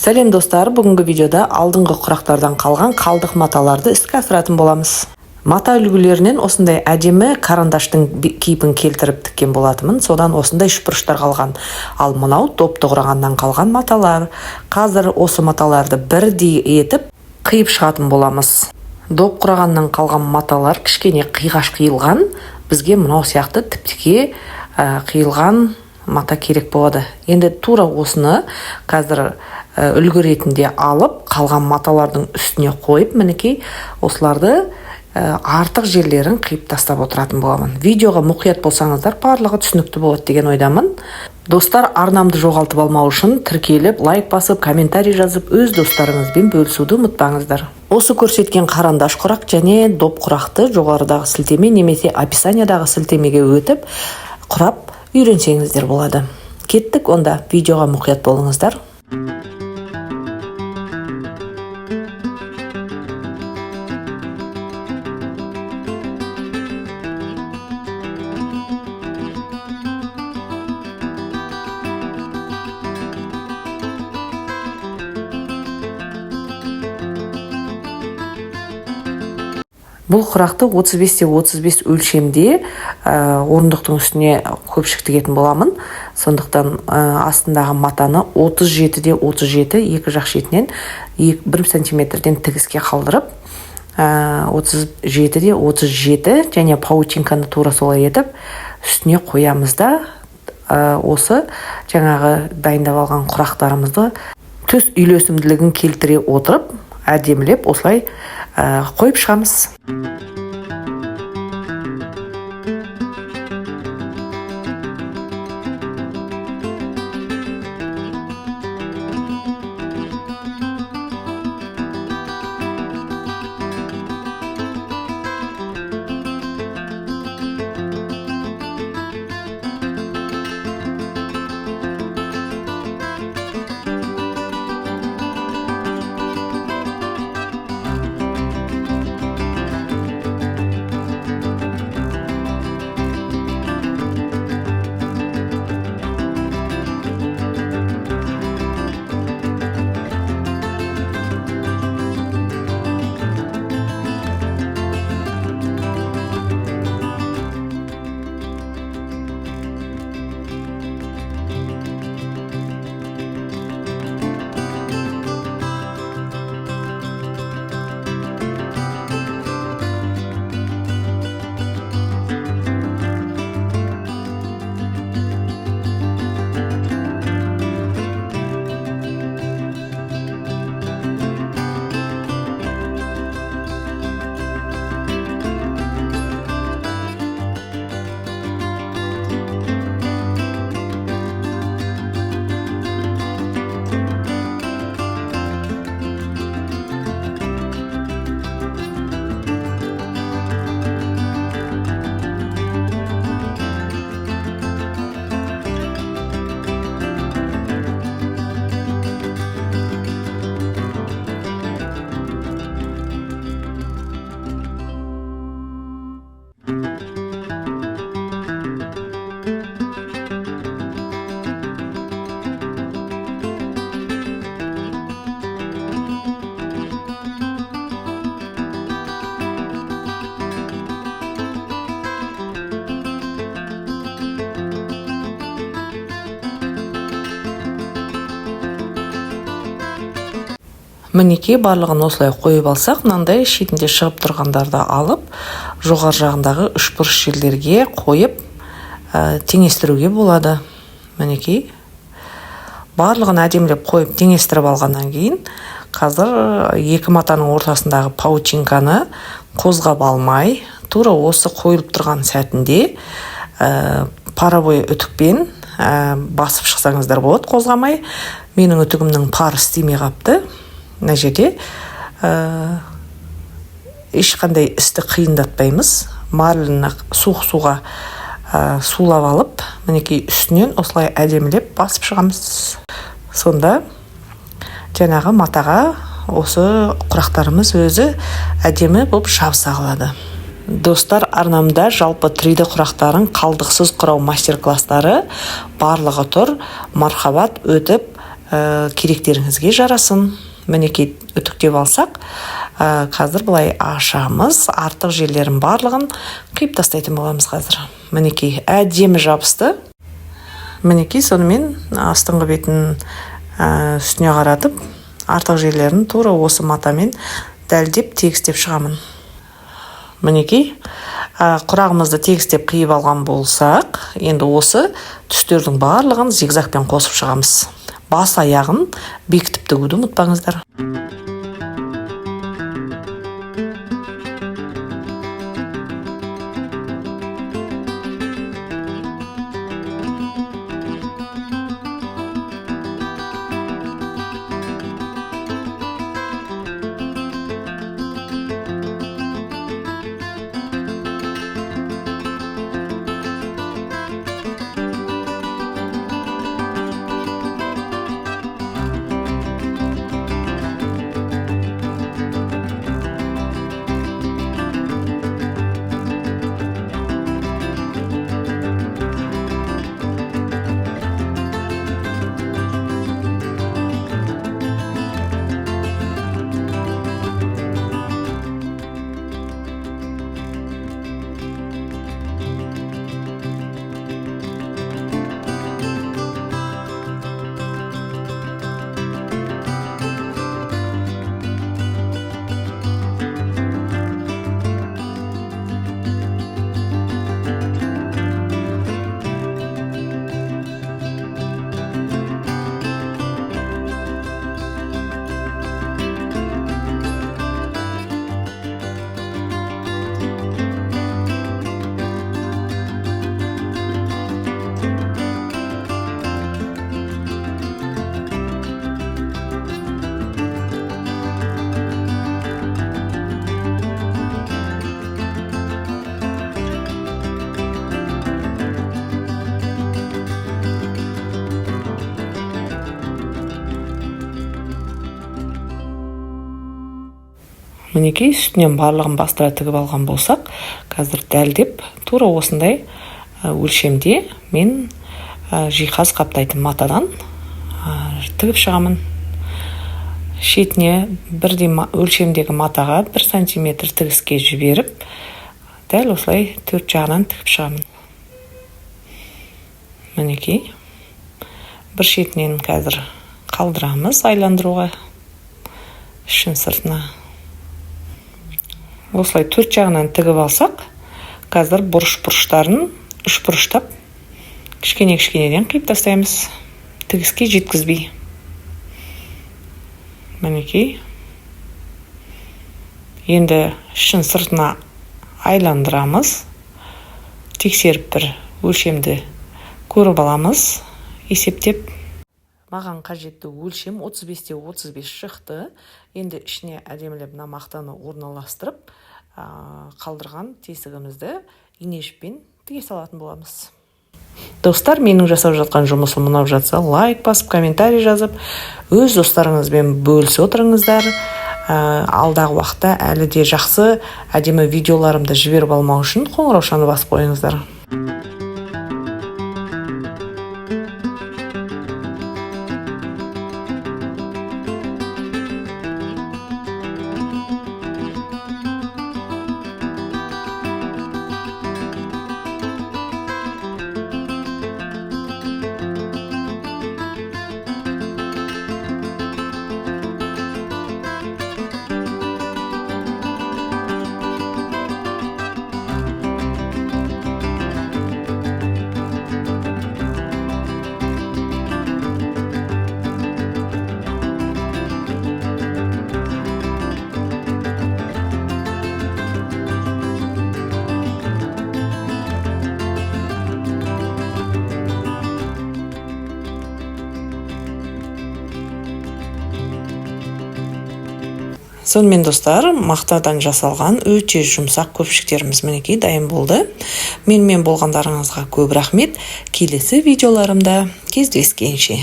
Сәлем достар, бүгінгі видеода алдыңғы құрақтардан қалған қалдық маталарды іске асыратын боламыз. Мата үлгілерінен осындай әдемі карандаштың кейпін келтіріп тіккен болатымын, содан осындай үшбұрыштар қалған. Ал мынау топты құрағаннан қалған маталар. Қазір осы маталарды бірдей етіп қиып шығатын боламыз. Доп құрағаннан қалған маталар кішкене қиғаш қиылған, бізге мынау сияқты тіптіке қиылған мата керек болады. Енді тура осыны қазір үлгі ретінде алып, қалған маталардың үстіне қойып, мінекей осыларды артық жерлерін қиып тастап отыратын боламын. Видеоға мұқият болсаңыздар, барлығы түсінікті болады деген ойдамын. Достар, арнамды жоғалтып алмау үшін тіркеліп, лайк басып, комментарий жазып, өз достарыңызбен бөлісуді ұмытпаңыздар. Осы көрсеткен қарандаш құрақ және доп құрақты жоғарыдағы сілтеме немесе описаниядағы сілтемеге өтіп, құрап үйренсеңіздер болады. Кеттік, онда видеоға мұқият болыңыздар. Бұл құрақты 35-35 өлшемде орындықтың үстіне көпшік тігетін боламын. Сондықтан астындағы матаны 37-37 екі жақ шетінен 1 сантиметрден тігіске қалдырып, 37-37 және паутинканы тура солай етіп үстіне қоямыз да, осы жаңағы дайындап алған құрақтарымызды түс үйлесімділігін келтіре отырып, әдемілеп осылай қойып шығамыз. Мінекей барлығын осылай қойып алсақ, мынандай шетінде шығып тұрғандарды алып, жоғар жағындағы үшбұрыш жерлерге қойып теңестіруге болады. Мінекей барлығын әдемілеп қойып теңестіріп алғаннан кейін, қазір екі матаның ортасындағы паутинканы қозғап алмай, тура осы қойылып тұрған сәтінде парабой үтікпен басып шықсаңыздар болады, қозғамай. Менің үтігімнің пары істемей қапты. Мына жерде ешқандай істі қиындатпаймыз. Марлыны суық суға сулап алып, мінекей үстінен осылай әдемілеп басып шығамыз. Сонда жаңағы матаға осы құрақтарымыз өзі әдемі болып жабыса қалады. Достар, арнамда жалпы 3D құрақтарын қалдықсыз құрау мастер-класстары барлығы тұр. Мархабат өтіп керектеріңізге жарасын. Мінекей үтіктеп алсақ, қазір былай ашамыз, артық жерлерін барлығын қиып тастайтын боламыз қазір. Мінекей әдемі жабысты. Мінекей сонымен астыңғы бетін үстіне қаратып, артық жерлерін тура осы матамен дәлдеп тегістеп шығамын. Мінекей құрағымызды тегістеп қиып алған болсақ, енді осы түстердің барлығын зигзагпен қосып шығамыз. Бас аяғын бекітіп тігуді ұмытпаңыздар. Мінекей үстінен барлығын бастыра тігіп алған болсақ, қазір дәлдеп тура осындай өлшемде мен жиһаз қаптайтын матадан тігіп шығамын. Шетіне бірдей өлшемдегі матаға 1 сантиметр тігіске жіберіп, дәл осылай төрт жағынан тігіп шығамын. Мінекей бір шетінен қазір қалдырамыз айландыруға ішін сыртына. Осылай төрт жағынан тігіп алсақ, қазір бұрыш-бұрыштарын үшбұрыштап кішкене-кішкенеден қиып тастаймыз, тігіске жеткізбей. Мінекей енді ішін сыртына айландырамыз, тексеріп бір өлшемді көріп аламыз, есептеп. Маған қажетті өлшем 35-те 35 шықты. Енді ішіне әдемілеп мақтаны орналастырып, қалдырған тесігімізді инешпен тіге салатын боламыз. Достар, менің жасап жатқан жұмысым ұнап жатса, лайк басып, комментарий жазып, өз достарыңызбен бөлісе отырыңыздар. Алдағы уақытта әлі де жақсы әдемі видеоларымды жіберіп алмау үшін қоңыраушаны басып қойыңыздар. Сонымен достар, мақтадан жасалған өте жұмсақ көпшіктеріміз мінекей дайын болды. Менімен болғандарыңызға көп рахмет. Келесі видеоларымда кездескенше.